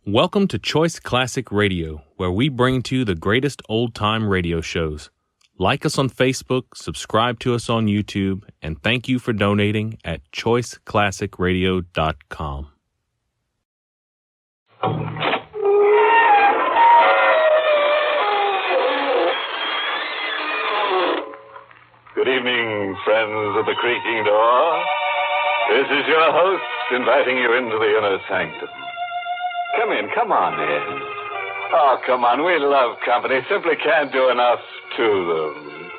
Welcome to Choice Classic Radio, where we bring to you the greatest old-time radio shows. Like us on Facebook, subscribe to us on YouTube, and thank you for donating at choiceclassicradio.com. Good evening, friends of the creaking door. This is your host inviting you into the inner sanctum. Come in, come on in. Oh, come on, we love company. Simply can't do enough to them.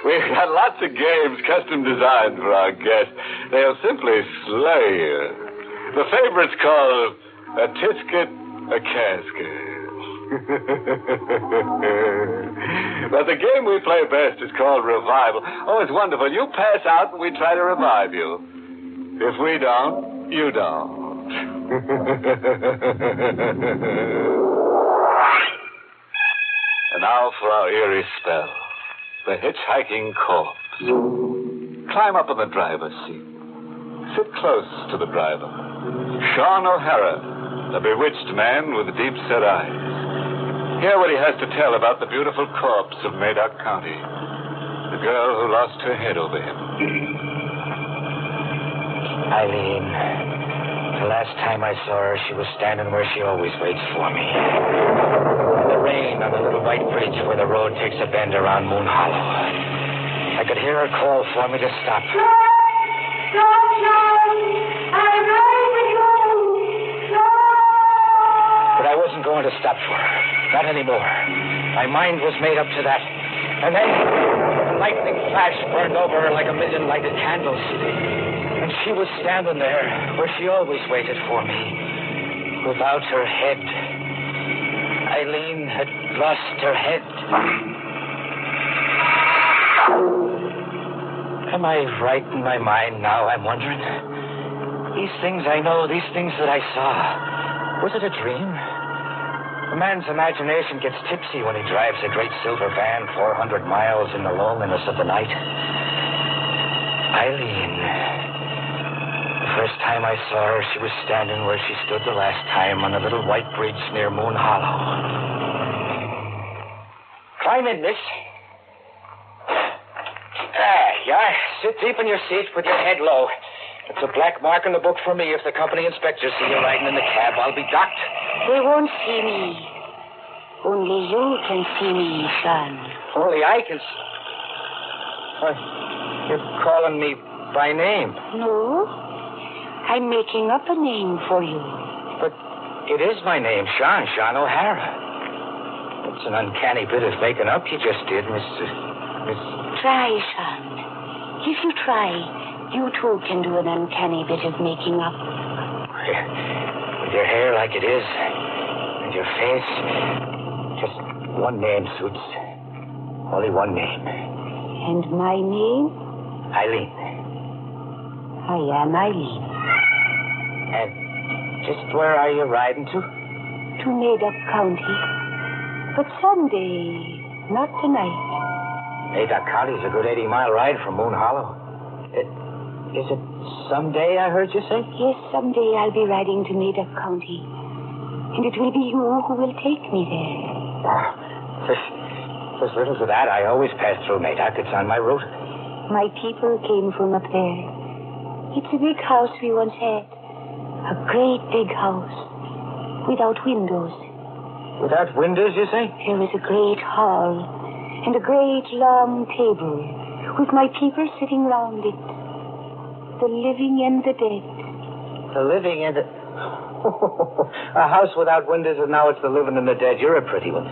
We've got lots of games custom designed for our guests. They'll simply slay you. The favorite's called a tisket, a casket. But the game we play best is called Revival. Oh, it's wonderful. You pass out and we try to revive you. If we don't, you don't. And now for our eerie spell. The hitchhiking corpse. Climb up on the driver's seat. Sit close to the driver. Sean O'Hara, a bewitched man with deep-set eyes. Hear what he has to tell about the beautiful corpse of Madoc County. The girl who lost her head over him. Eileen. The last time I saw her, she was standing where she always waits for me. In the rain on the little white bridge where the road takes a bend around Moon Hollow. I could hear her call for me to stop. Stop, John! I'm ready to go! But I wasn't going to stop for her. Not anymore. My mind was made up to that. And then the lightning flash burned over her like a million lighted candles. And she was standing there where she always waited for me, without her head. Eileen had lost her head. Am I right in my mind now, I'm wondering? These things I know, these things that I saw, was it a dream? A man's imagination gets tipsy when he drives a great silver van 400 miles in the loneliness of the night. Eileen. The first time I saw her, she was standing where she stood the last time on a little white bridge near Moon Hollow. Climb in, miss. There you are. Sit deep in your seat with your head low. It's a black mark in the book for me. If the company inspectors see you riding in the cab, I'll be docked. They won't see me. Only you can see me, son. Only I can see. You're calling me by name. No. I'm making up a name for you. But it is my name, Sean O'Hara. It's an uncanny bit of making up you just did, Miss... Try, son. If you try, you too can do an uncanny bit of making up. With your hair like it is, and your face, just one name suits. Only one name. And my name? Eileen. I am Eileen. And just where are you riding to? To Madoc County. But someday, not tonight. Madoc County's a good 80-mile ride from Moon Hollow. Is it someday, I heard you say? Yes, someday I'll be riding to Madoc County. And it will be you who will take me there. There's little to that. I always pass through Madoc. It's on my route. My people came from up there. It's a big house we once had. A great big house. Without windows. Without windows, you say? There was a great hall. And a great long table. With my people sitting round it. The living and the dead. The living and the... A house without windows, and now it's the living and the dead. You're a pretty one.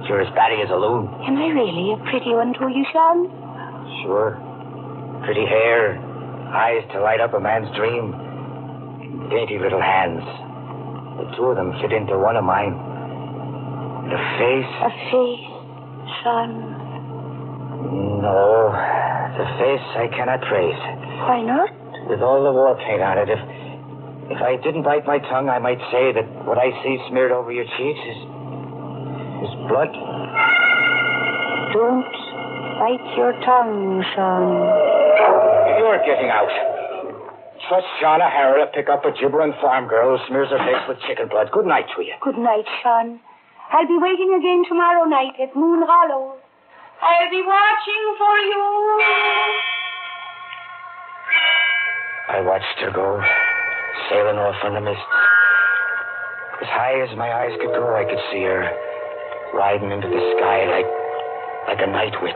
You're as batty as a loon. Am I really a pretty one to you, Sean? Sure. Pretty hair. Eyes to light up a man's dream. Dainty little hands. The two of them fit into one of mine. And a face... A face, Sean? No. The face I cannot trace. Why not? With all the war paint on it, if I didn't bite my tongue, I might say that what I see smeared over your cheeks is blood. Don't bite your tongue, Sean. You're getting out. trust John O'Hara to pick up a gibbering farm girl who smears her face with chicken blood. Good night to you. Good night, Sean. I'll be waiting again tomorrow night at Moon Hollow. I'll be watching for you. I watched her go, sailing off in the mist. As high as my eyes could go, I could see her riding into the sky like a night witch,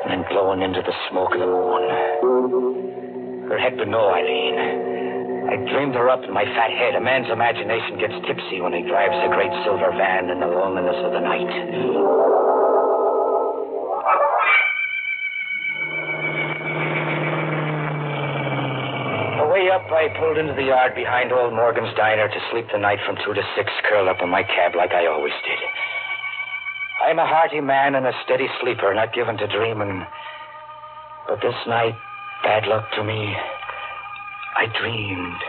and then glowing into the smoke of the moon. Her head would know, Eileen. I dreamed her up in my fat head. A man's imagination gets tipsy when he drives a great silver van in the loneliness of the night. Way up, I pulled into the yard behind old Morgan's diner to sleep the night from 2 to 6, curled up in my cab like I always did. I'm a hearty man and a steady sleeper, not given to dreaming. But this night, bad luck to me, I dreamed.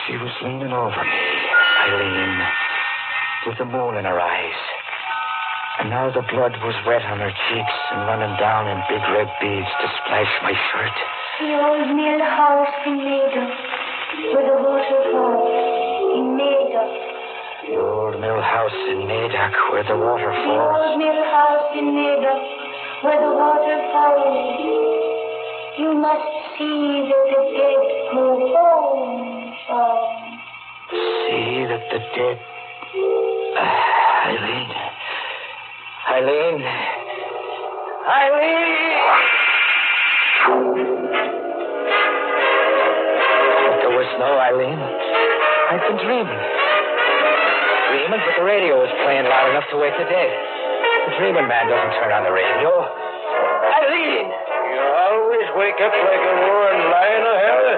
She was leaning over me, Eileen, with the moon in her eyes. And now the blood was wet on her cheeks and running down in big red beads to splash my shirt. The old mill house in Maida, where the water falls, in Maida. The old mill house in Naidoc, where the water The falls. old mill house in Maida, where the water falls. You must see that the dead go home, Sean. See that the dead... Eileen... Eileen. But there was no Eileen. I'd been dreaming. Dreaming, but the radio was playing loud enough to wake the dead. The dreaming man doesn't turn on the radio. Eileen! You always wake up like a roaring lion, O'Hara?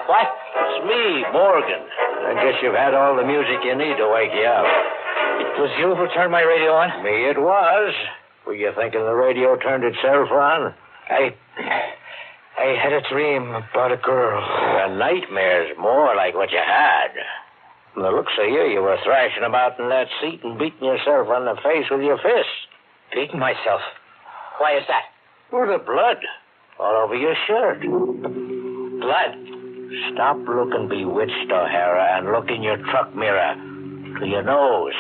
What? It's me, Morgan. I guess you've had all the music you need to wake you up. It was you who turned my radio on? Me it was. Were you thinking the radio turned itself on? I had a dream about a girl. A nightmare's more like what you had. From the looks of you, you were thrashing about in that seat and beating yourself on the face with your fists. Beating myself. Why is that? With the blood all over your shirt. Blood. Stop looking bewitched, O'Hara, and look in your truck mirror to your nose.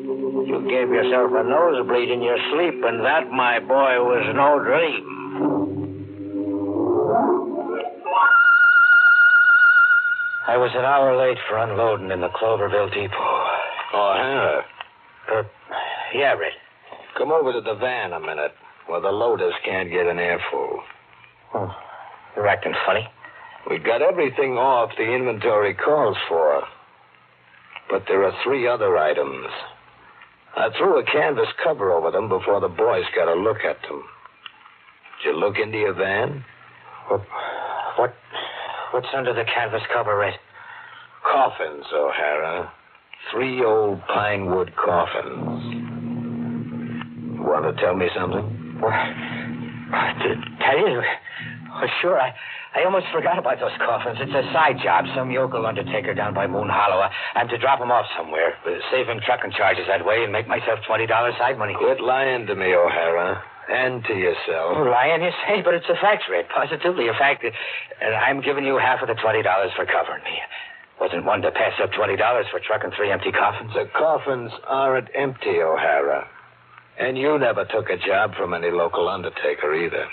You gave yourself a nosebleed in your sleep, and that, my boy, was no dream. I was an hour late for unloading in the Cloverville depot. O'Hara. Yeah, Red. Come over to the van a minute, where the loaders can't get an airful. Oh, you're acting funny. We got everything off the inventory calls for. But there are 3 other items. I threw a canvas cover over them before the boys got a look at them. Did you look into your van? What's under the canvas cover, Red? Coffins, O'Hara. 3 old pine wood coffins. Want to tell me something? Tell you? Oh, sure. I almost forgot about those coffins. It's a side job. Some yokel undertaker down by Moon Hollow. I'm to drop them off somewhere. Save him trucking charges that way and make myself $20 side money. Quit lying to me, O'Hara. And to yourself. Oh, lying, you say? But it's a fact, Red. Positively a fact. And I'm giving you half of the $20 for covering me. Wasn't one to pass up $20 for trucking 3 empty coffins. The coffins aren't empty, O'Hara. And you never took a job from any local undertaker either.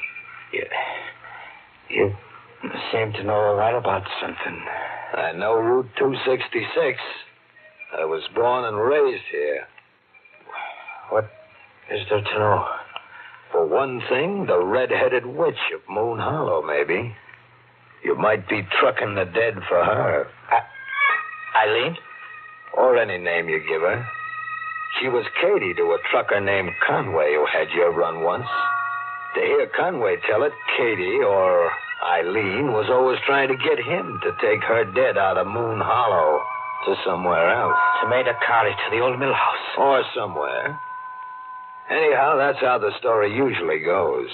You seem to know a lot about something. I know Route 266. I was born and raised here. What is there to know? For one thing, the red-headed witch of Moon Hollow, maybe. You might be trucking the dead for her. Eileen? Or any name you give her. She was Katie to a trucker named Conway who had your run once. To hear Conway tell it, Katie, or Eileen, was always trying to get him to take her dead out of Moon Hollow to somewhere else. To Maida College, to the old mill house. Or somewhere. Anyhow, that's how the story usually goes.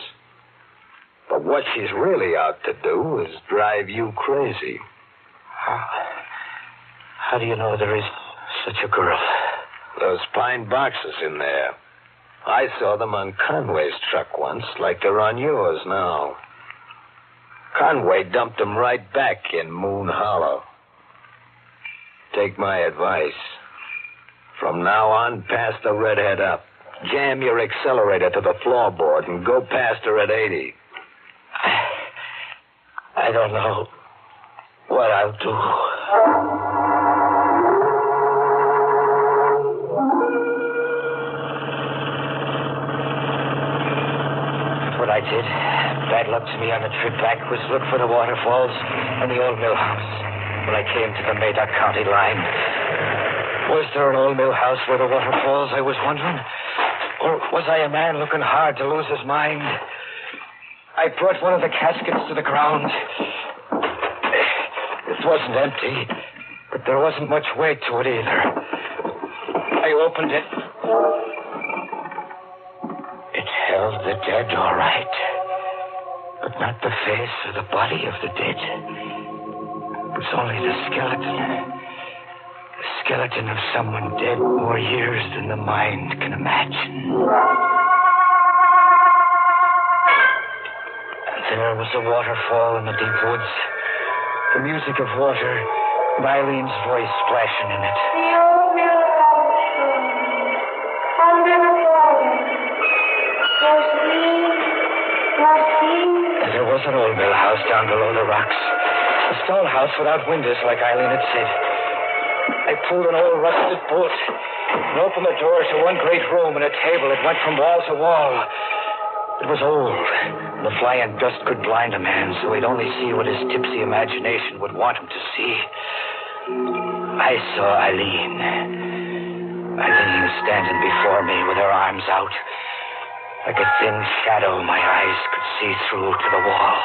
But what she's really out to do is drive you crazy. How do you know there is such a girl? Those pine boxes in there. I saw them on Conway's truck once, like they're on yours now. Conway dumped them right back in Moon Hollow. Take my advice. From now on, pass the redhead up. Jam your accelerator to the floorboard and go past her at 80. I don't know what I'll do. What I did, bad luck to me on the trip back, was look for the waterfalls and the old mill house. When I came to the Madoc County line, was there an old mill house where the waterfalls, I was wondering? Or was I a man looking hard to lose his mind? I brought one of the caskets to the ground. It wasn't empty, but there wasn't much weight to it either. I opened it. It held the dead, all right, but not the face or the body of the dead. It was only the skeleton. The skeleton of someone dead more years than the mind can imagine. And there was a waterfall in the deep woods, the music of water, and Eileen's voice splashing in it. The old mill house under the water. Was he? And there was an old mill house down below the rocks. A stone house without windows, like Eileen had said. I pulled an old rusted bolt and opened the door to one great room and a table that went from wall to wall. It was old, and the flying dust could blind a man, so he'd only see what his tipsy imagination would want him to see. I saw Eileen. Eileen standing before me with her arms out. Like a thin shadow my eyes could see through to the wall.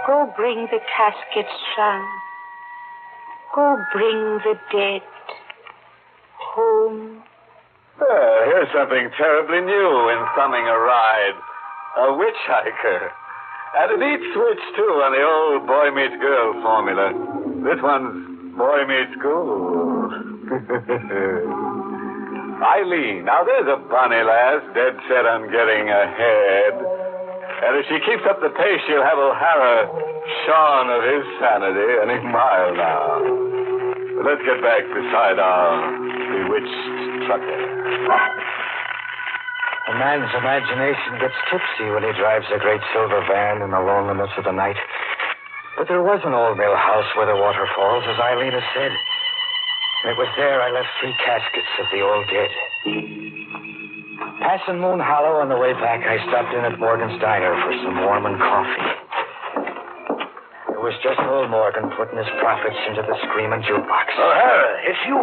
Go bring the casket, son. Go bring the dead home. Here's something terribly new in thumbing a ride. A witch hiker. And a neat switch, too, on the old boy meets girl formula. This one's boy meets school. Eileen. Now, there's a bonny lass dead set on getting ahead. And if she keeps up the pace, she'll have O'Hara shorn of his sanity any mile now. But let's get back beside our bewitched trucker. A man's imagination gets tipsy when he drives a great silver van in the loneliness of the night. But there was an old mill house where the water falls, as Eileen has said. And it was there I left 3 caskets of the old dead. Passing Moon Hollow on the way back, I stopped in at Morgan's Diner for some Mormon coffee. It was just old Morgan putting his profits into the screaming jukebox. O'Hara, it's you.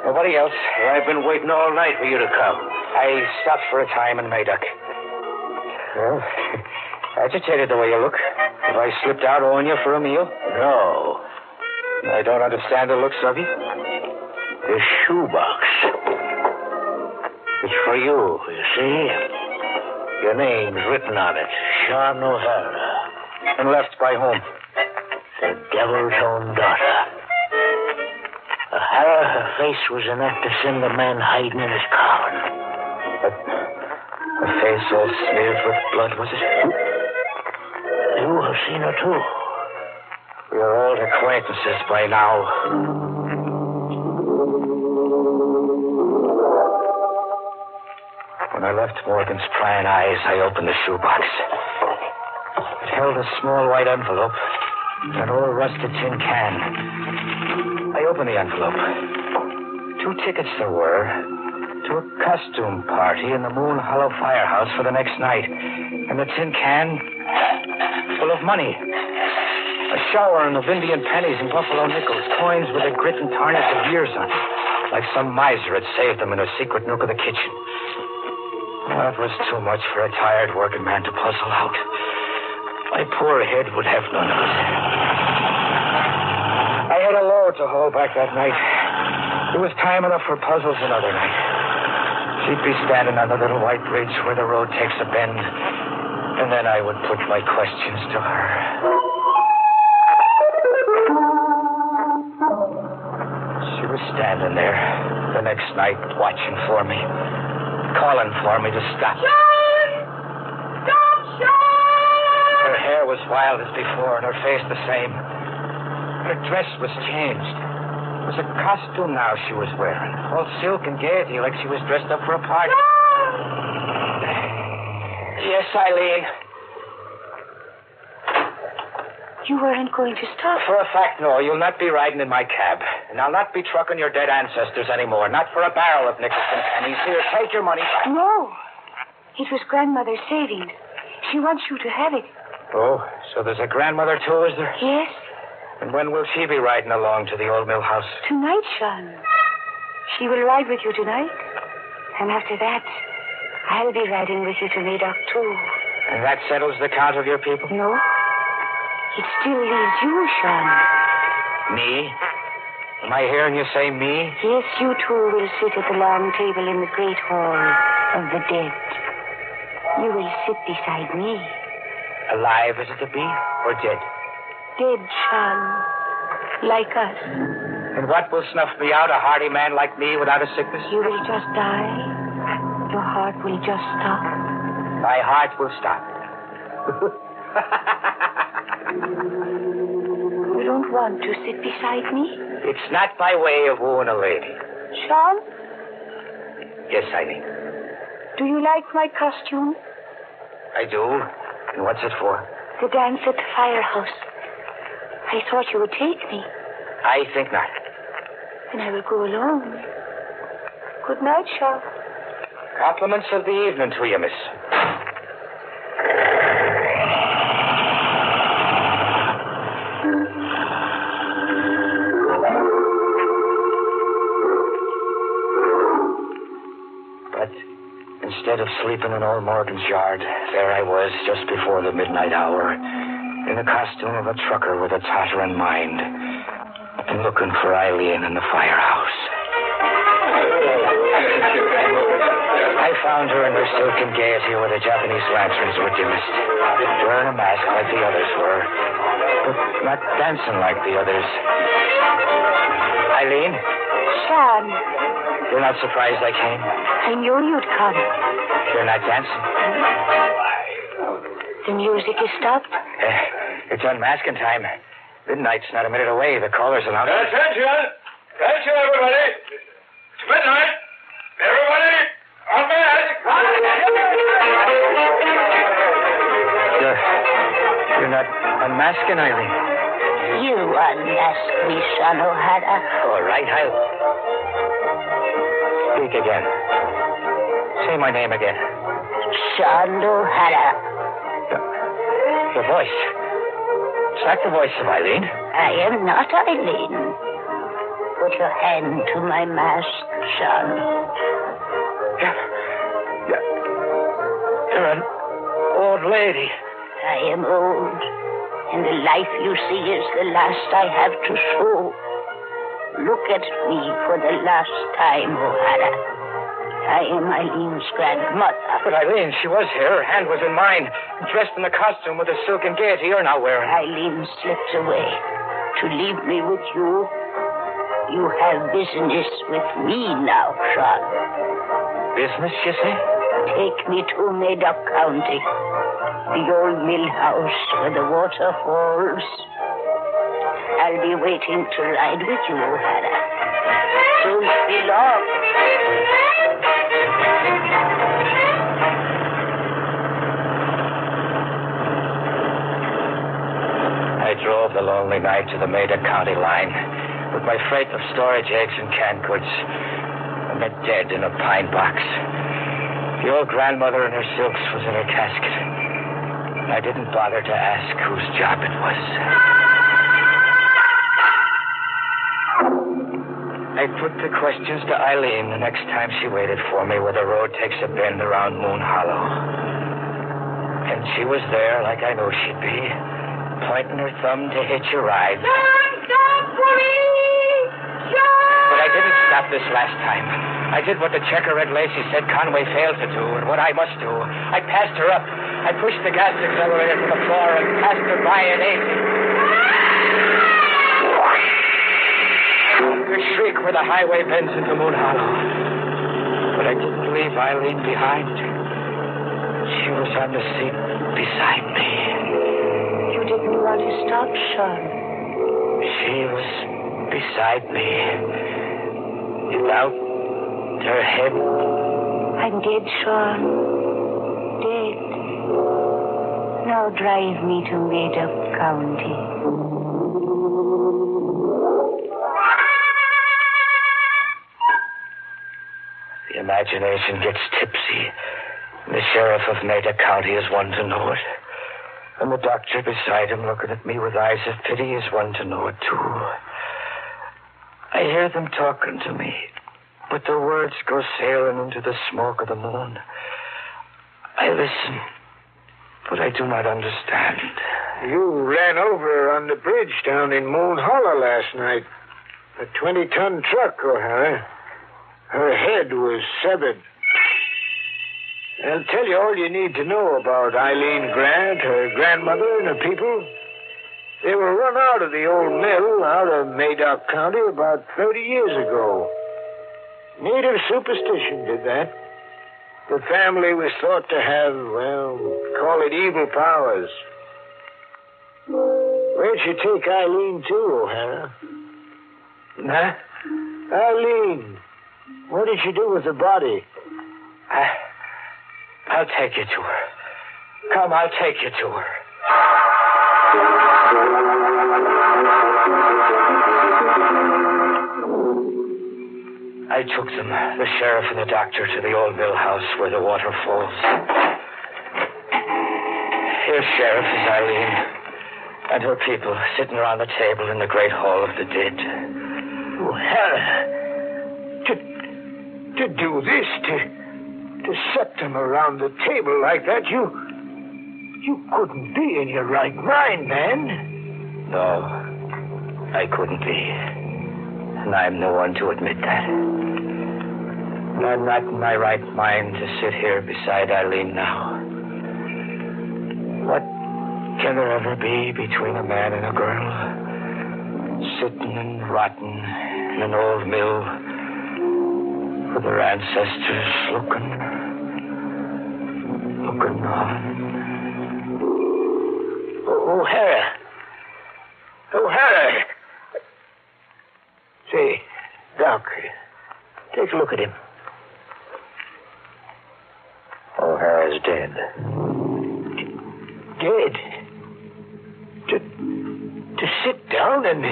Nobody else. I've been waiting all night for you to come. I stopped for a time in Madoc. Well, agitated the way you look. Have I slipped out owing you for a meal? No. I don't understand the looks of you. The shoebox. It's for you see? Your name's written on it. Sean O'Hara. And left by whom? The devil's own daughter. O'Hara, her face was enough to send the man hiding in his coffin. But her face all smeared with blood, was it? You have seen her, too. We are old acquaintances by now. When I left Morgan's prying eyes, I opened the shoebox. It held a small white envelope and an old rusted tin can. I opened the envelope. 2 tickets there were to a costume party in the Moon Hollow firehouse for the next night. And the tin can full of money. A shower of Indian pennies and buffalo nickels, coins with the grit and tarnish of years on them, like some miser had saved them in a secret nook of the kitchen. That was too much for a tired working man to puzzle out. My poor head would have none of it. I had a load to haul back that night. It was time enough for puzzles another night. She'd be standing on the little white bridge where the road takes a bend, and then I would put my questions to her. She was standing there the next night watching for me. calling for me to stop. Sean! Stop, Sean! Her hair was wild as before, and her face the same. Her dress was changed. It was a costume now she was wearing. All silk and gaiety, like she was dressed up for a party. Yes, Eileen. You weren't going to stop. For a fact, no. You'll not be riding in my cab. And I'll not be trucking your dead ancestors anymore. Not for a barrel of nickels and pennies. Here, take your money back. No. It was grandmother's savings. She wants you to have it. Oh, so there's a grandmother, too, is there? Yes. And when will she be riding along to the old mill house? Tonight, Sean. She will ride with you tonight. And after that, I'll be riding with you to Medoc, too. And that settles the count of your people? No. It still leaves you, Sean. Me? Am I hearing you say me? Yes, you two will sit at the long table in the great hall of the dead. You will sit beside me. Alive is it to be, or dead? Dead, Sean. Like us. And what will snuff me out, a hardy man like me without a sickness? You will just die. Your heart will just stop. My heart will stop. You don't want to sit beside me? It's not by way of wooing a lady. Sean, Yes, Eileen. do you like my costume? I do. And what's it for? The dance at the firehouse. I thought you would take me. I think not. Then I will go alone. Good night, Sean. Compliments of the evening to you, miss. But instead of sleeping in old Morgan's yard, there I was just before the midnight hour, in the costume of a trucker with a tottering mind, and looking for Eileen in the firehouse. I found her in her silken gaiety where the Japanese lanterns were dimmest, wearing a mask like the others were, but not dancing like the others. Eileen, Sean, you're not surprised I came? I knew you'd come. You're not dancing? The music is stopped. It's unmasking time. Midnight's not a minute away. The callers announced. Attention! Attention, everybody! It's midnight! Everybody, unmask! You're not unmasking, Eileen. You unmask me, Sean O'Hara. All right, I'll speak again. Say my name again. Sean O'Hara. Your voice. It's like the voice of Eileen. I am not Eileen. Put your hand to my mask, Sean. You're an old lady. I am old, and the life you see is the last I have to show. Look at me for the last time, O'Hara. I am Eileen's grandmother. But Eileen, she was here. Her hand was in mine. Dressed in the costume with the silken gaiety you're now wearing. Eileen slipped away to leave me with you. You have business with me now, Sean. Business, you say? Take me to Medoc County, the old mill house where the water falls. I'll be waiting to ride with you, O'Hara. Don't be long. I drove the lonely night to the Medoc County line with my freight of storage eggs and canned goods. I met dead in a pine box. The old grandmother in her silks was in her casket. I didn't bother to ask whose job it was. I put the questions to Eileen the next time she waited for me where the road takes a bend around Moon Hollow. And she was there like I knew she'd be, pointing her thumb to hitch a ride. Stop for me! But I didn't stop this last time. I did what the checker-red Lacey said Conway failed to do, and what I must do. I passed her up. I pushed the gas accelerator to the floor and passed her by an 80. The shriek where the highway bends into Moon Hollow. But I I didn't leave Eileen behind. She was on the seat beside me. You didn't want to stop, Sean. She was beside me. Without her head. I'm dead, Sean. Dead. Now drive me to Made-Up County. The imagination gets tipsy. The sheriff of Meda County is one to know it. And the doctor beside him looking at me with eyes of pity is one to know it, too. I hear them talking to me, but the words go sailing into the smoke of the moon. I listen, but I do not understand. You ran over her on the bridge down in Moon Hollow last night. A 20-ton truck, O'Hara. Her head was severed. I'll tell you all you need to know about Eileen Grant, her grandmother, and her people. They were run out of the old mill out of Madoc County about 30 years ago. Native superstition did that. The family was thought to have, well, call it evil powers. Where'd you take Eileen to, O'Hara? Huh? Eileen, what did you do with the body? I'll take you to her. Come, I'll take you to her. I took them, the sheriff and the doctor, to the old mill house where the water falls. Here, Sheriff, is Eileen and her people sitting around the table in the great hall of the dead. Oh, Hannah, to do this, to set them around the table like that, you couldn't be in your right mind, man. No, I couldn't be. And I'm the one to admit that. I'm not in my right mind to sit here beside Eileen now. What can there ever be between a man and a girl? Sitting and rotting in an old mill with their ancestors looking on. O'Hara. Say, Doc, take a look at him. O'Hara's dead. Dead? To sit down and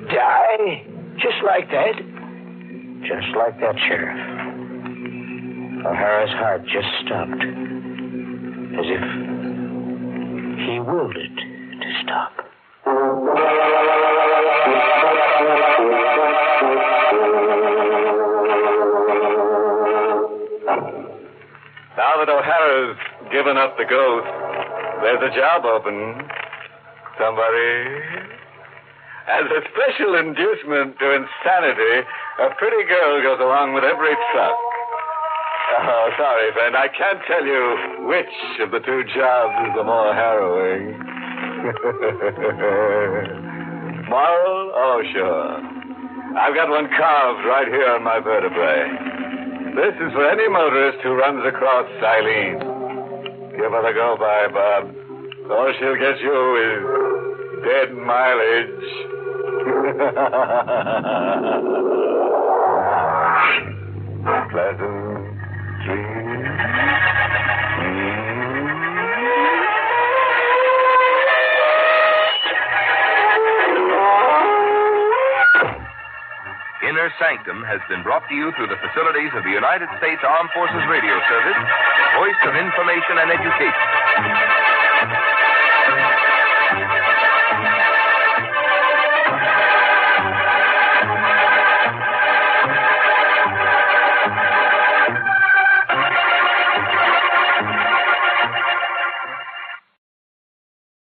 die just like that? Just like that, Sheriff. O'Hara's heart just stopped. As if he willed it to stop. Now that O'Hara's given up the ghost, there's a job open. Somebody... As a special inducement to insanity, a pretty girl goes along with every truck. Oh, sorry, friend. I can't tell you which of the two jobs is the more harrowing. Moral? Oh, sure. I've got one carved right here on my vertebrae. This is for any motorist who runs across Eileen. Give her the go-by, Bob. All she'll get you is dead mileage. Pleasant dreams. Inner Sanctum has been brought to you through the facilities of the United States Armed Forces Radio Service, voice of information and education.